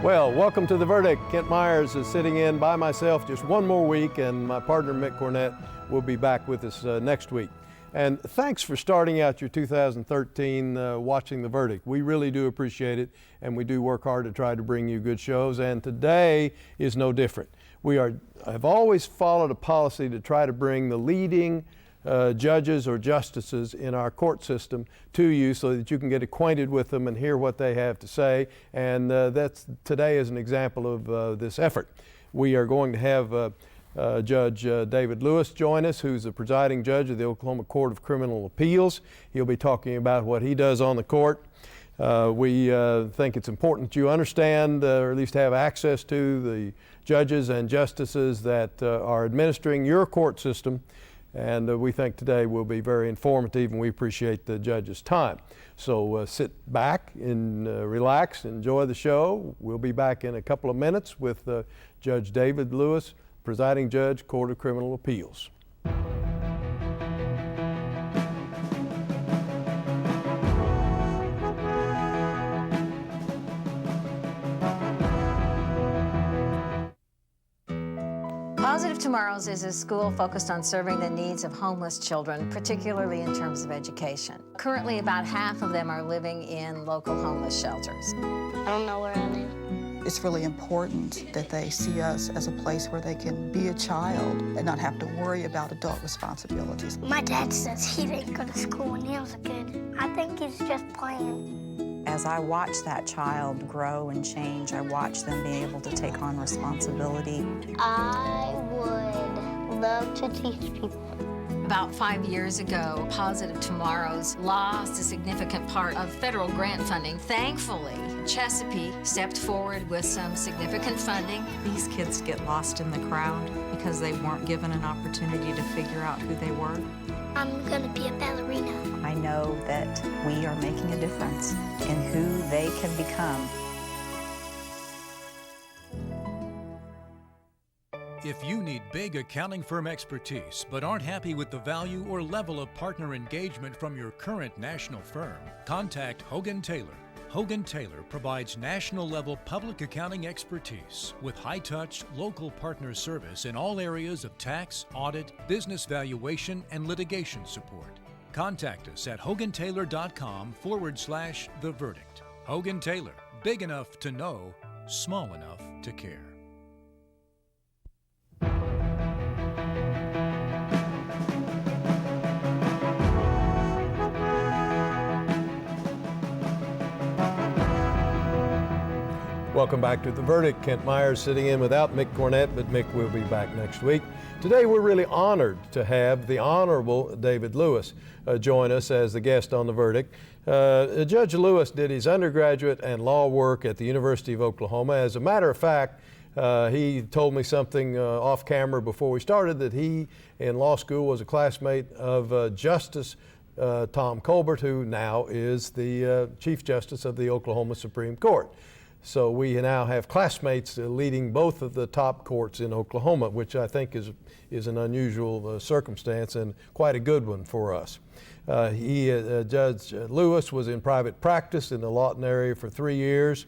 Well, welcome to The Verdict. Kent Myers is sitting in by myself just one more week, and my partner Mick Cornett will be back with us next week. And thanks for starting out your 2013 watching The Verdict. We really do appreciate it, and we do work hard to try to bring you good shows, and today is no different. I've always followed a policy to try to bring the leading judges or justices in our court system to you so that you can get acquainted with them and hear what they have to say. And today is an example of this effort. We are going to have Judge David Lewis join us, who's the presiding judge of the Oklahoma Court of Criminal Appeals. He'll be talking about what he does on the court. We think it's important that you understand, or at least have access to, the judges and justices that are administering your court system. And we think today will be very informative, and we appreciate the judge's time. So sit back and relax, enjoy the show. We'll be back in a couple of minutes with Judge David Lewis, Presiding Judge, Court of Criminal Appeals. Positive Tomorrows is a school focused on serving the needs of homeless children, particularly in terms of education. Currently, about half of them are living in local homeless shelters. I don't know where I live. It's really important that they see us as a place where they can be a child and not have to worry about adult responsibilities. My dad says he didn't go to school when he was a kid. I think he's just playing. As I watch that child grow and change, I watch them be able to take on responsibility. I would love to teach people. About 5 years ago, Positive Tomorrows lost a significant part of federal grant funding. Thankfully, Chesapeake stepped forward with some significant funding. These kids get lost in the crowd because they weren't given an opportunity to figure out who they were. I'm gonna be a ballerina. I know that we are making a difference in who they can become. If you need big accounting firm expertise but aren't happy with the value or level of partner engagement from your current national firm, contact Hogan Taylor. Hogan Taylor provides national-level public accounting expertise with high-touch, local partner service in all areas of tax, audit, business valuation, and litigation support. Contact us at hogantaylor.com/The Verdict. Hogan Taylor, big enough to know, small enough to care. Welcome back to The Verdict. Kent Myers sitting in without Mick Cornett, but Mick will be back next week. Today we're really honored to have the Honorable David Lewis join us as the guest on The Verdict. Judge Lewis did his undergraduate and law work at the University of Oklahoma. As a matter of fact, he told me something off camera before we started, that he in law school was a classmate of Justice Tom Colbert, who now is the Chief Justice of the Oklahoma Supreme Court. So we now have classmates leading both of the top courts in Oklahoma, which I think is an unusual circumstance and quite a good one for us. Judge Lewis was in private practice in the Lawton area for 3 years.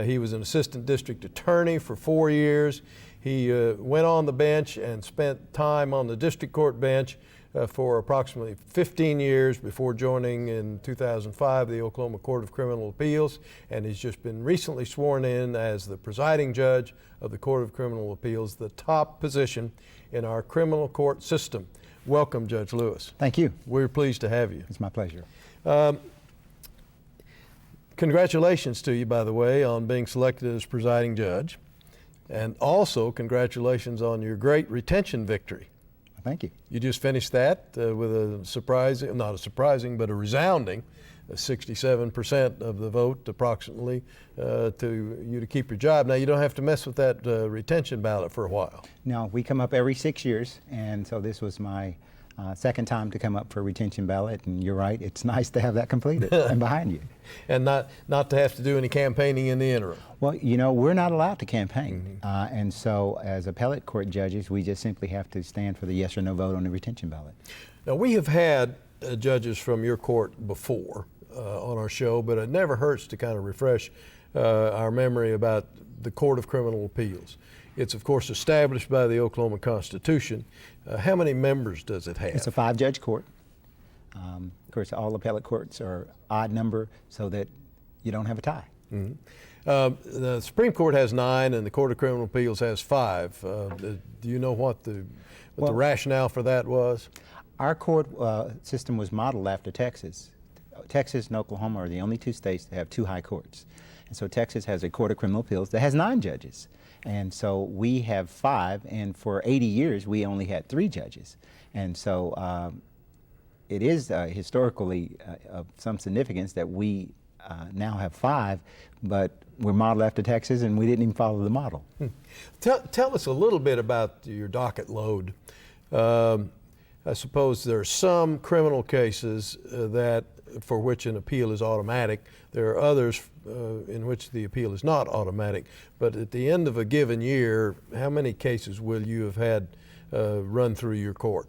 He was an assistant district attorney for 4 years. He went on the bench and spent time on the district court bench for approximately 15 years before joining in 2005 the Oklahoma Court of Criminal Appeals, and he's just been recently sworn in as the presiding judge of the Court of Criminal Appeals, the top position in our criminal court system. Welcome, Judge Lewis. Thank you. We're pleased to have you. It's my pleasure. Congratulations to you, by the way, on being selected as presiding judge, and also congratulations on your great retention victory. Thank you. You just finished that with a surprising, not a surprising, but a resounding 67% of the vote approximately to you to keep your job. Now, you don't have to mess with that retention ballot for a while. No, we come up every 6 years, and so this was my second time to come up for retention ballot, and you're right, it's nice to have that completed and behind you. And not to have to do any campaigning in the interim. Well, you know, we're not allowed to campaign, and so as appellate court judges, we just simply have to stand for the yes or no vote on the retention ballot. Now, we have had judges from your court before on our show, but it never hurts to kind of refresh our memory about the Court of Criminal Appeals. It's, of course, established by the Oklahoma Constitution. How many members does it have? It's a 5-judge court. Of course, all appellate courts are odd number so that you don't have a tie. Mm-hmm. The Supreme Court has 9 and the Court of Criminal Appeals has 5. Do you know what the rationale for that was? Our court system was modeled after Texas. Texas and Oklahoma are the only 2 states that have 2 high courts. And so Texas has a Court of Criminal Appeals that has 9 judges. And so we have 5, and for 80 years we only had 3 judges. And so it is historically of some significance that we now have 5, but we're modeled after Texas and we didn't even follow the model. Tell us a little bit about your docket load. I suppose there are some criminal cases for which an appeal is automatic. There are others in which the appeal is not automatic. But at the end of a given year, how many cases will you have had run through your court?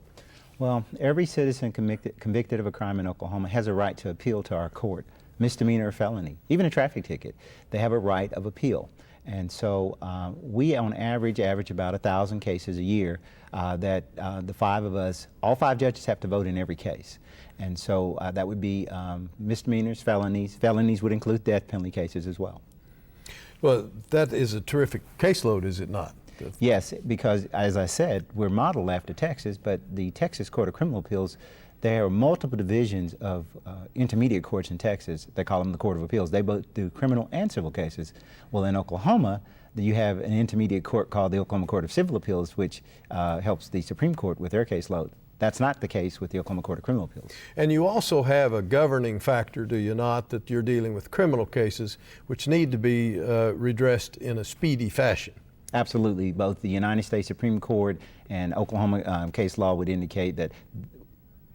Well, every citizen convicted of a crime in Oklahoma has a right to appeal to our court, misdemeanor or felony, even a traffic ticket. They have a right of appeal. And so we on average about 1,000 cases a year that the 5 of us, all 5 judges have to vote in every case. And so that would be misdemeanors, felonies. Felonies would include death penalty cases as well. Well, that is a terrific caseload, is it not? Yes, because as I said, we're modeled after Texas, but the Texas Court of Criminal Appeals, there are multiple divisions of intermediate courts in Texas. They call them the Court of Appeals. They both do criminal and civil cases. Well, in Oklahoma, you have an intermediate court called the Oklahoma Court of Civil Appeals, which helps the Supreme Court with their caseload. That's not the case with the Oklahoma Court of Criminal Appeals. And you also have a governing factor, do you not, that you're dealing with criminal cases which need to be redressed in a speedy fashion? Absolutely. Both the United States Supreme Court and Oklahoma case law would indicate that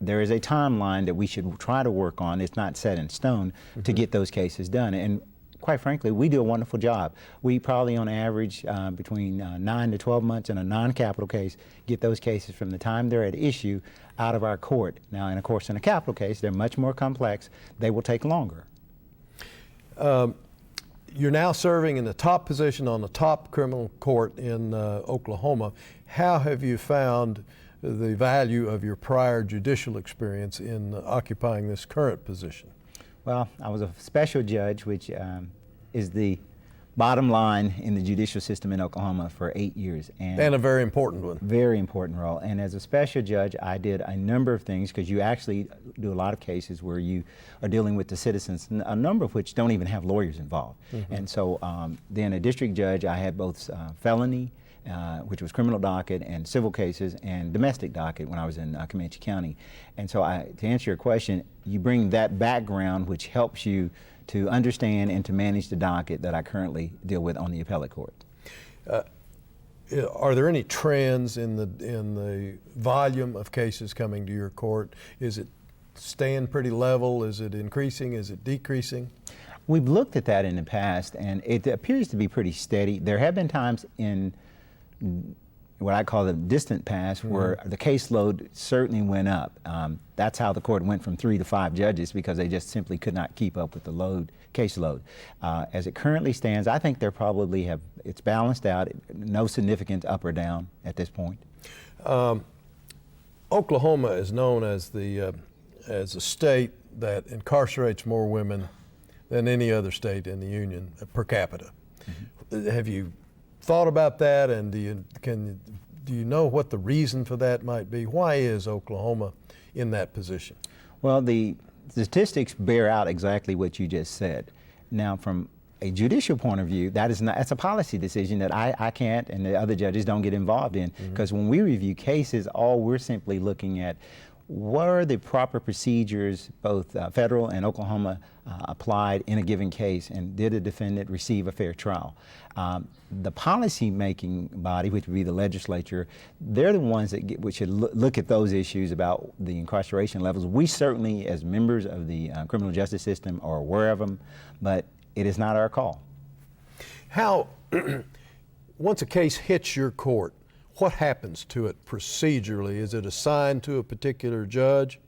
there is a timeline that we should try to work on. It's not set in stone to get those cases done. And quite frankly, we do a wonderful job. We probably on average between 9 to 12 months in a non-capital case get those cases from the time they're at issue out of our court. Now, and of course, in a capital case, they're much more complex. They will take longer. You're now serving in the top position on the top criminal court in Oklahoma. How have you found the value of your prior judicial experience in occupying this current position? Well, I was a special judge, which is the bottom line in the judicial system in Oklahoma for 8 years. And a very important one. Very important role. And as a special judge, I did a number of things, because you actually do a lot of cases where you are dealing with the citizens, a number of which don't even have lawyers involved. And so then a district judge, I had both felony, which was criminal docket, and civil cases, and domestic docket when I was in Comanche County. And so to answer your question, you bring that background, which helps you to understand and to manage the docket that I currently deal with on the appellate court. Are there any trends in the volume of cases coming to your court? Is it staying pretty level? Is it increasing? Is it decreasing? We've looked at that in the past, and it appears to be pretty steady. There have been times in what I call the distant past where the caseload certainly went up. That's how the court went from 3 to 5 judges, because they just simply could not keep up with the caseload. As it currently stands, I think it's balanced out, no significant up or down at this point. Oklahoma is known as a state that incarcerates more women than any other state in the union per capita. Have you thought about that, and do you know what the reason for that might be? Why is Oklahoma in that position? Well, the statistics bear out exactly what you just said. Now, from a judicial point of view, that's a policy decision that I can't and the other judges don't get involved in, because when we review cases, all we're simply looking at were the proper procedures, both federal and Oklahoma, applied in a given case, and did a defendant receive a fair trial? The policy-making body, which would be the legislature, they're the ones that should look at those issues about the incarceration levels. We certainly, as members of the criminal justice system, are aware of them, but it is not our call. How, once a case hits your court, what happens to it procedurally? Is it assigned to a particular judge?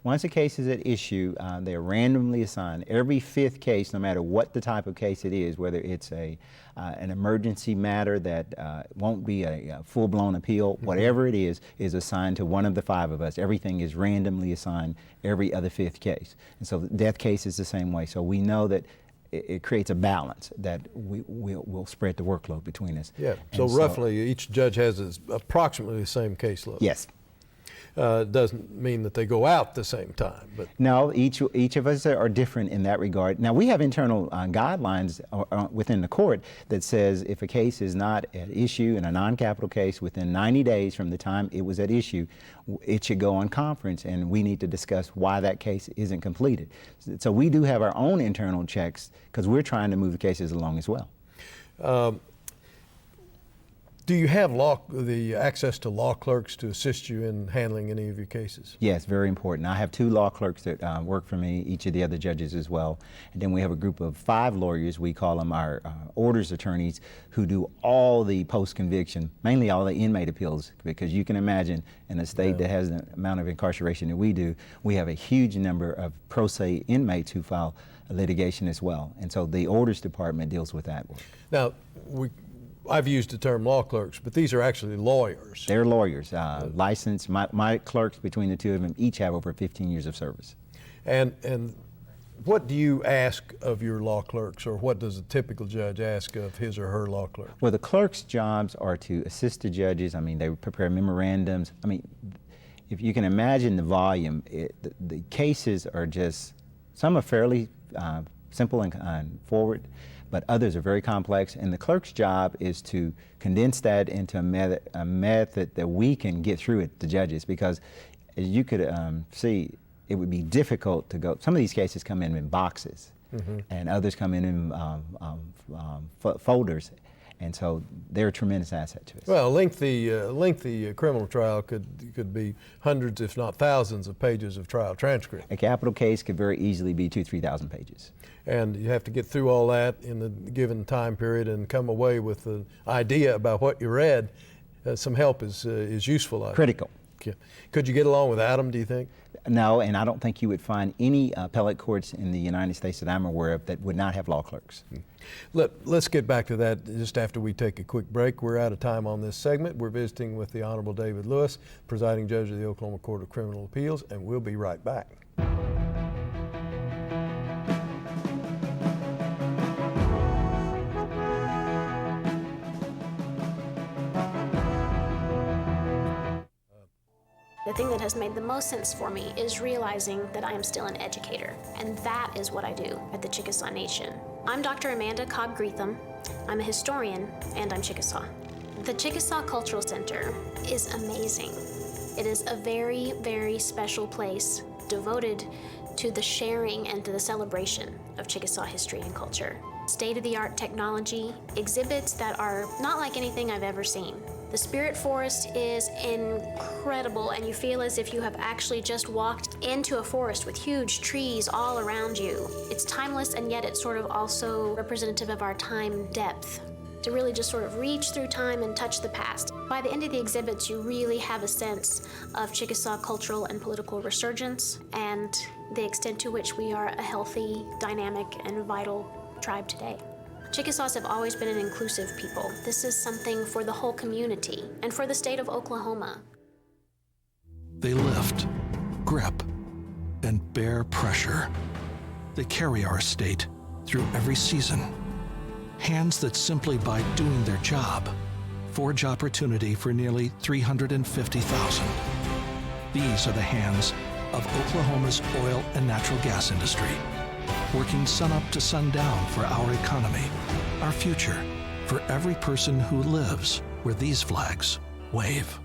Once a case is at issue, they are randomly assigned. Every 5th case, no matter what the type of case it is, whether it's an emergency matter that won't be a full-blown appeal, whatever it is assigned to one of the 5 of us. Everything is randomly assigned every other 5th case. And so the death case is the same way. So we know that it creates a balance that we'll spread the workload between us. Yeah, so roughly each judge has approximately the same caseload. Yes. Doesn't mean that they go out the same time, but no, each of us are different in that regard. Now we have internal guidelines within the court that says if a case is not at issue in a non-capital case within 90 days from the time it was at issue, it should go on conference, and we need to discuss why that case isn't completed. So we do have our own internal checks because we're trying to move the cases along as well. Do you have the access to law clerks to assist you in handling any of your cases? Yes, very important. I have 2 law clerks that work for me, each of the other judges as well. And then we have a group of 5 lawyers, we call them our orders attorneys, who do all the post-conviction, mainly all the inmate appeals, because you can imagine in a state that has the amount of incarceration that we do, we have a huge number of pro se inmates who file litigation as well. And so the orders department deals with that work. Now, I've used the term law clerks, but these are actually lawyers. They're lawyers, licensed. My clerks, between the 2 of them, each have over 15 years of service. And what do you ask of your law clerks, or what does a typical judge ask of his or her law clerk? Well, the clerks' jobs are to assist the judges. I mean, they prepare memorandums. I mean, if you can imagine the volume, the cases are just, some are fairly simple and forward, but others are very complex, and the clerk's job is to condense that into a method that we can get through it to judges, because as you could see, it would be difficult to go. Some of these cases come in boxes, and others come in folders, and so they're a tremendous asset to us. Well, lengthy criminal trial could be hundreds, if not thousands, of pages of trial transcript. A capital case could very easily be 2,000 to 3,000 pages. And you have to get through all that in the given time period and come away with an idea about what you read. Some help is useful. Critical. Could you get along without them, do you think? No, and I don't think you would find any appellate courts in the United States that I'm aware of that would not have law clerks. Let's get back to that just after we take a quick break. We're out of time on this segment. We're visiting with the Honorable David Lewis, Presiding Judge of the Oklahoma Court of Criminal Appeals, and we'll be right back. The thing that has made the most sense for me is realizing that I am still an educator, and that is what I do at the Chickasaw Nation. I'm Dr. Amanda Cobb-Greetham. I'm a historian, and I'm Chickasaw. The Chickasaw Cultural Center is amazing. It is a very, very special place devoted to the sharing and to the celebration of Chickasaw history and culture. State-of-the-art technology, exhibits that are not like anything I've ever seen. The Spirit Forest is incredible, and you feel as if you have actually just walked into a forest with huge trees all around you. It's timeless, and yet it's sort of also representative of our time depth, to really just sort of reach through time and touch the past. By the end of the exhibits, you really have a sense of Chickasaw cultural and political resurgence and the extent to which we are a healthy, dynamic, and vital tribe today. Chickasaws have always been an inclusive people. This is something for the whole community and for the state of Oklahoma. They lift, grip, and bear pressure. They carry our state through every season. Hands that simply by doing their job, forge opportunity for nearly 350,000. These are the hands of Oklahoma's oil and natural gas industry, working sun up to sundown for our economy, our future, for every person who lives where these flags wave.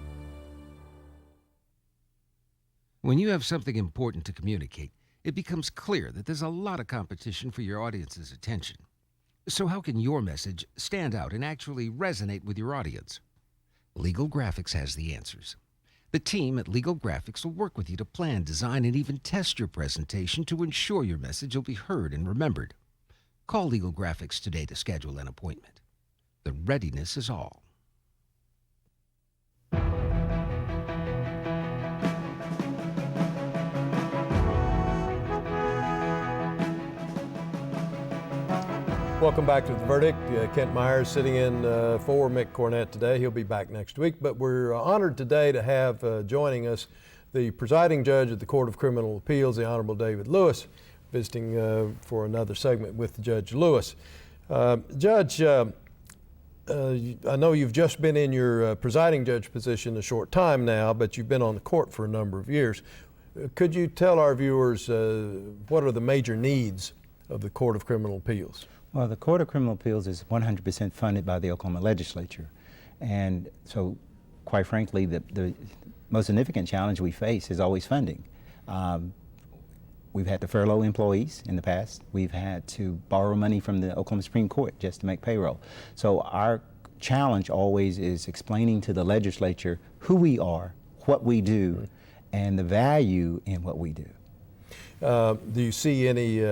When you have something important to communicate, it becomes clear that there's a lot of competition for your audience's attention. So how can your message stand out and actually resonate with your audience? Legal Graphics has the answers. The team at Legal Graphics will work with you to plan, design, and even test your presentation to ensure your message will be heard and remembered. Call Legal Graphics today to schedule an appointment. The readiness is all. Welcome back to The Verdict. Kent Myers sitting in for Mick Cornett today. He'll be back next week, but we're honored today to have joining us the presiding judge at the Court of Criminal Appeals, the Honorable David Lewis, visiting for another segment with Judge Lewis. Judge, I know you've just been in your presiding judge position a short time now, but you've been on the court for a number of years. Could you tell our viewers what are the major needs of the Court of Criminal Appeals? Well, the Court of Criminal Appeals is 100% funded by the Oklahoma legislature. And so, quite frankly, the most significant challenge we face is always funding. We've had to furlough employees in the past. We've had to borrow money from the Oklahoma Supreme Court just to make payroll. So our challenge always is explaining to the legislature who we are, what we do, and the value in what we do. Do you see any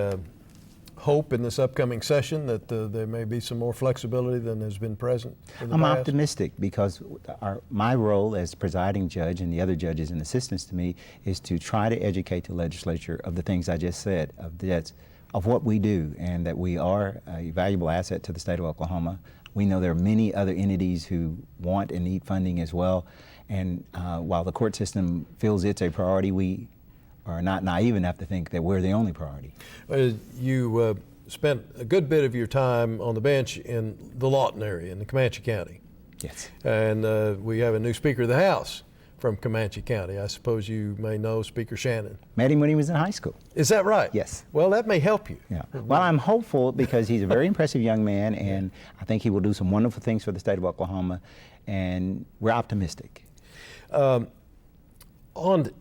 hope in this upcoming session that there may be some more flexibility than has been present in the I'm past? optimistic because my role as presiding judge and the other judges and assistants to me is to try to educate the legislature of the things I just said, of what we do, and that we are a valuable asset to the state of Oklahoma. We know there are many other entities who want and need funding as well, and while the court system feels it's a priority, we are not naive enough to think that we're the only priority. You spent a good bit of your time on the bench in the Lawton area in the Comanche County. Yes. And we have a new Speaker of the House from Comanche County. I suppose you may know Speaker Shannon. Met him when he was in high school. Is that right? Yes. Well, that may help you. Yeah. Well, I'm hopeful because he's a very impressive young man, and I think he will do some wonderful things for the state of Oklahoma, and we're optimistic.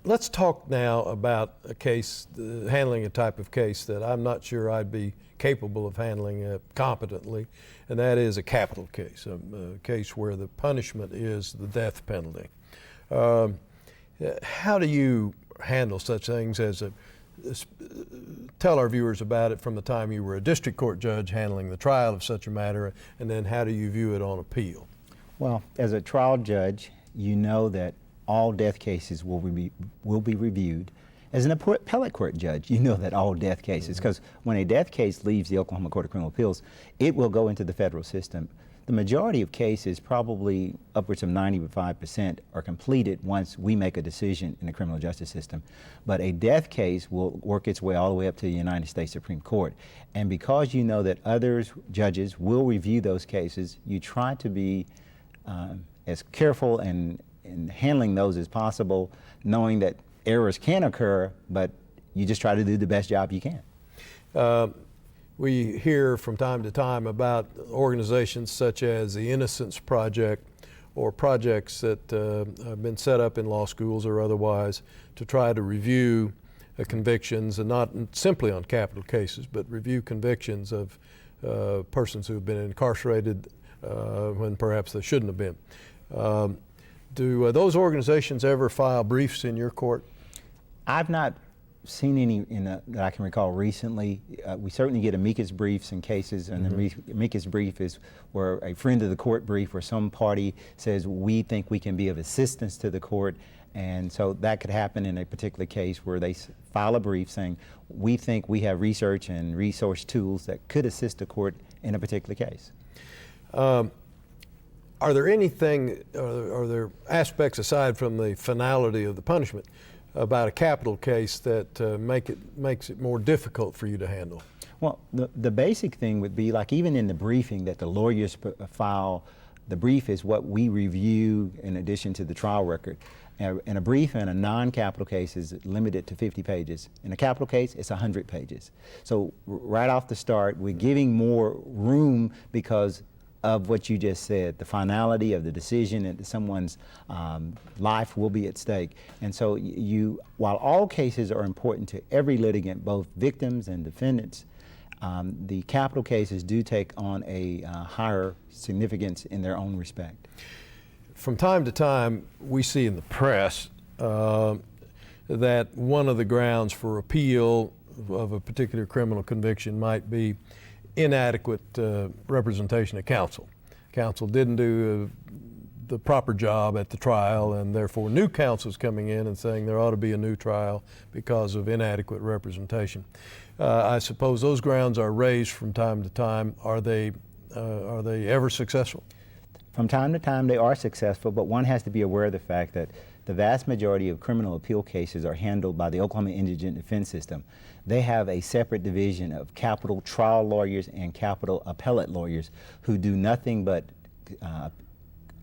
Let's talk now about a case, handling a type of case that I'm not sure I'd be capable of handling competently, and that is a capital case, a case where the punishment is the death penalty. How do you handle such things tell our viewers about it from the time you were a district court judge handling the trial of such a matter, and then how do you view it on appeal? Well, as a trial judge, you know that all death cases will be reviewed. As an appellate court judge, you know that all death cases, because when a death case leaves the Oklahoma Court of Criminal Appeals, it will go into the federal system. The majority of cases, probably upwards of 95%, are completed once we make a decision in the criminal justice system. But a death case will work its way all the way up to the United States Supreme Court. And because you know that others, judges, will review those cases, you try to be as careful in handling those as possible, knowing that errors can occur, but you just try to do the best job you can. We hear from time to time about organizations such as the Innocence Project or projects that have been set up in law schools or otherwise to try to review convictions, and not simply on capital cases, but review convictions of persons who have been incarcerated when perhaps they shouldn't have been. Do those organizations ever file briefs in your court? I've not seen any that I can recall recently. We certainly get amicus briefs in cases, and the amicus brief is where a friend of the court brief where some party says we think we can be of assistance to the court, and so that could happen in a particular case where they file a brief saying we think we have research and resource tools that could assist the court in a particular case. Are there are there aspects aside from the finality of the punishment about a capital case that makes it more difficult for you to handle? Well, the basic thing would be, like, even in the briefing that the lawyers file, the brief is what we review in addition to the trial record. And a brief in a non-capital case is limited to 50 pages. In a capital case, it's 100 pages. So right off the start, we're giving more room because of what you just said, the finality of the decision, and someone's life will be at stake. And so while all cases are important to every litigant, both victims and defendants, the capital cases do take on a higher significance in their own respect. From time to time, we see in the press that one of the grounds for appeal of a particular criminal conviction might be inadequate representation of counsel. Counsel didn't do the proper job at the trial, and therefore new counsel's coming in and saying there ought to be a new trial because of inadequate representation. I suppose those grounds are raised from time to time. Are they ever successful? From time to time, they are successful, but one has to be aware of the fact that the vast majority of criminal appeal cases are handled by the Oklahoma Indigent Defense System. They have a separate division of capital trial lawyers and capital appellate lawyers who do nothing but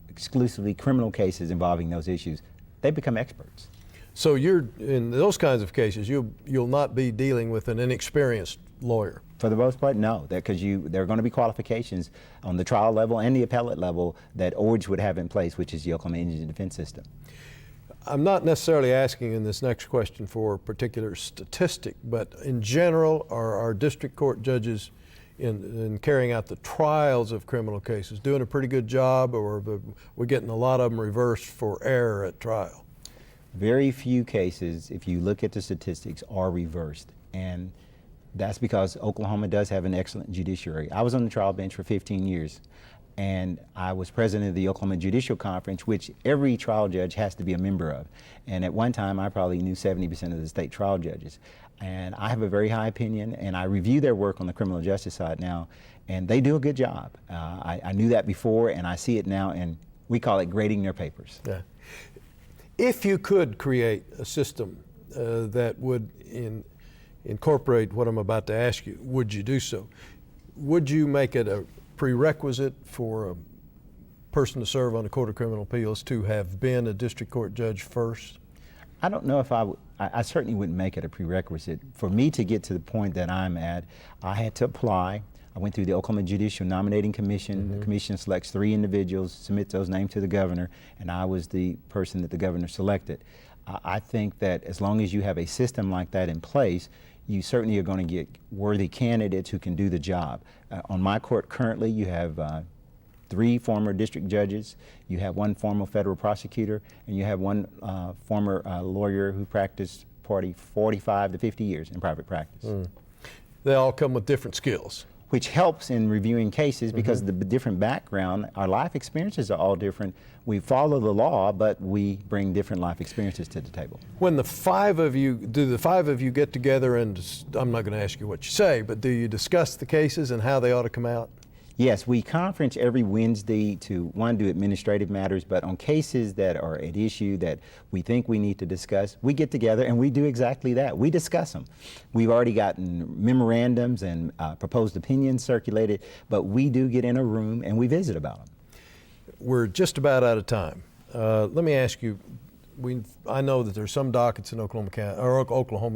exclusively criminal cases involving those issues. They become experts. So you're, in those kinds of cases, you'll not be dealing with an inexperienced lawyer? For the most part, no, because there are going to be qualifications on the trial level and the appellate level that OIDG would have in place, which is the Oklahoma Indigent Defense System. I'm not necessarily asking in this next question for a particular statistic, but in general, are our district court judges in carrying out the trials of criminal cases doing a pretty good job, or we're getting a lot of them reversed for error at trial? Very few cases, if you look at the statistics, are reversed. And that's because Oklahoma does have an excellent judiciary. I was on the trial bench for 15 years, and I was president of the Oklahoma Judicial Conference, which every trial judge has to be a member of. And at one time, I probably knew 70% of the state trial judges. And I have a very high opinion, and I review their work on the criminal justice side now, and they do a good job. I knew that before, and I see it now, and we call it grading their papers. Yeah. If you could create a system that would incorporate what I'm about to ask you, would you do so? Would you make it a prerequisite for a person to serve on the Court of Criminal Appeals to have been a district court judge first? I don't know if I certainly wouldn't make it a prerequisite. For me to get to the point that I'm at, I had to apply. I went through the Oklahoma Judicial Nominating Commission. Mm-hmm. The commission selects 3 individuals, submits those names to the governor, and I was the person that the governor selected. I think that as long as you have a system like that in place, you certainly are going to get worthy candidates who can do the job. On my court currently, you have 3 former district judges, you have 1 former federal prosecutor, and you have 1 former lawyer who practiced 45 to 50 years in private practice. Mm. They all come with different skills. Which helps in reviewing cases because the different background, our life experiences are all different. We follow the law, but we bring different life experiences to the table. When the 5 of you, do the 5 of you get together and, I'm not going to ask you what you say, but do you discuss the cases and how they ought to come out? Yes, we conference every Wednesday to, 1, do administrative matters, but on cases that are at issue that we think we need to discuss, we get together and we do exactly that. We discuss them. We've already gotten memorandums and proposed opinions circulated, but we do get in a room and we visit about them. We're just about out of time. Let me ask you, I know that there's some dockets in Oklahoma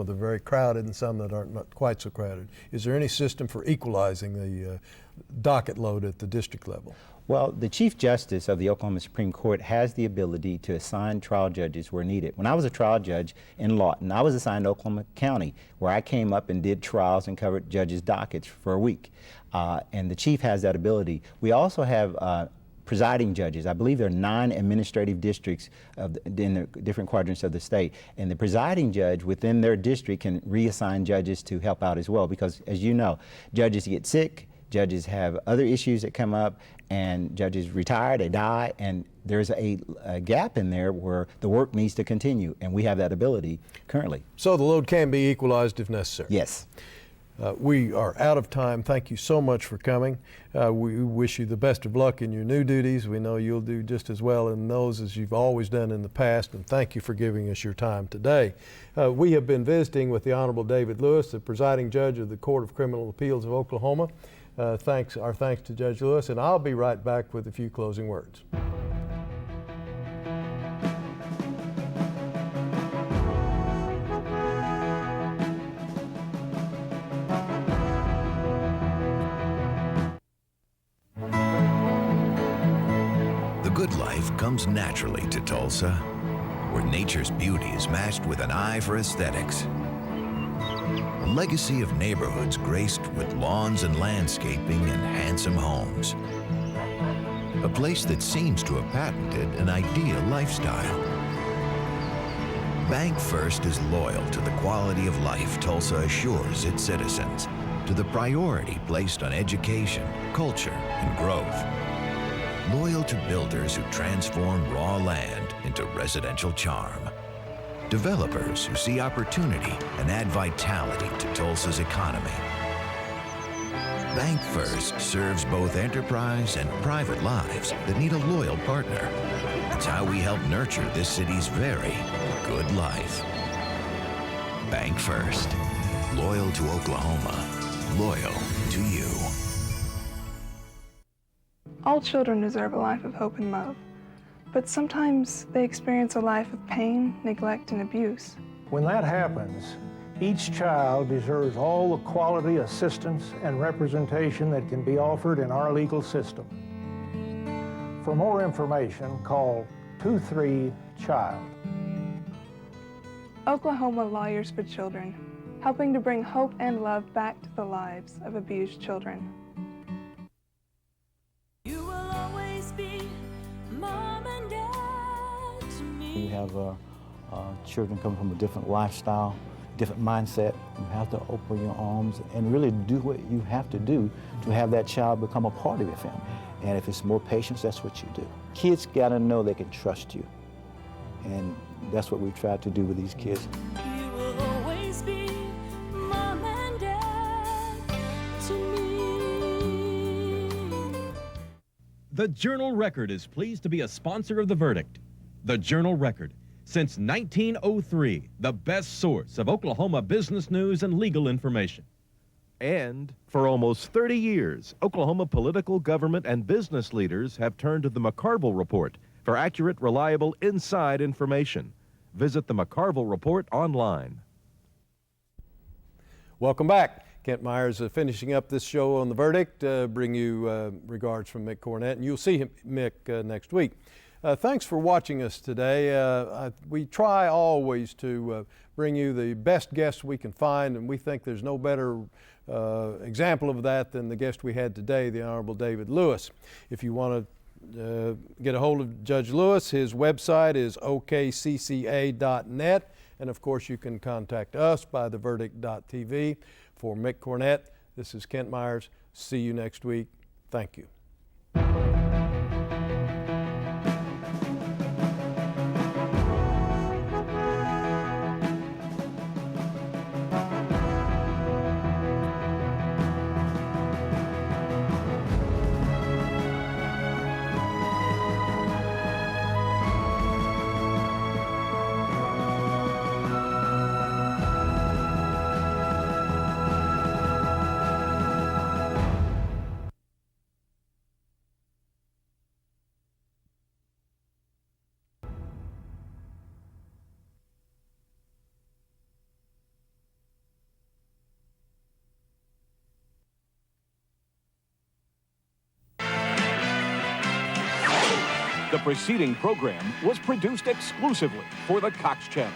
that are very crowded and some that aren't not quite so crowded. Is there any system for equalizing the docket load at the district level? Well, the Chief Justice of the Oklahoma Supreme Court has the ability to assign trial judges where needed. When I was a trial judge in Lawton, I was assigned to Oklahoma County, where I came up and did trials and covered judges' dockets for a week. And the Chief has that ability. We also have presiding judges. I believe there are 9 administrative districts in the different quadrants of the state. And the presiding judge within their district can reassign judges to help out as well, because as you know, judges get sick, judges have other issues that come up, and judges retire, they die, and there's a gap in there where the work needs to continue, and we have that ability currently. So the load can be equalized if necessary? Yes. We are out of time. Thank you so much for coming. We wish you the best of luck in your new duties. We know you'll do just as well in those as you've always done in the past, and thank you for giving us your time today. We have been visiting with the Honorable David Lewis, the presiding judge of the Court of Criminal Appeals of Oklahoma. Our thanks to Judge Lewis, and I'll be right back with a few closing words. The good life comes naturally to Tulsa, where nature's beauty is matched with an eye for aesthetics. A legacy of neighborhoods graced with lawns and landscaping and handsome homes. A place that seems to have patented an ideal lifestyle. Bank First is loyal to the quality of life Tulsa assures its citizens, to the priority placed on education, culture, and growth. Loyal to builders who transform raw land into residential charm. Developers who see opportunity and add vitality to Tulsa's economy. Bank First serves both enterprise and private lives that need a loyal partner. It's how we help nurture this city's very good life. Bank First. Loyal to Oklahoma. Loyal to you. All children deserve a life of hope and love, but sometimes they experience a life of pain, neglect, and abuse. When that happens, each child deserves all the quality assistance and representation that can be offered in our legal system. For more information, call 23-CHILD. Oklahoma Lawyers for Children, helping to bring hope and love back to the lives of abused children. You will always be mom and dad to me. You have children coming from a different lifestyle, different mindset. You have to open your arms and really do what you have to do to have that child become a part of your family. And if it's more patience, that's what you do. Kids gotta know they can trust you. And that's what we try to do with these kids. You will always be mom and dad to me. The Journal-Record is pleased to be a sponsor of The Verdict. The Journal-Record, since 1903, the best source of Oklahoma business news and legal information. And for almost 30 years, Oklahoma political, government, and business leaders have turned to the McCarville Report for accurate, reliable, inside information. Visit the McCarville Report online. Welcome back. Kent Myers finishing up this show on The Verdict. Bring you regards from Mick Cornett, and you'll see him, Mick, next week. Thanks for watching us today. We try always to bring you the best guests we can find, and we think there's no better example of that than the guest we had today, the Honorable David Lewis. If you want to get a hold of Judge Lewis, his website is okcca.net, and of course you can contact us by theverdict.tv. For Mick Cornett, this is Kent Myers. See you next week. Thank you. The preceding program was produced exclusively for the Cox Channel.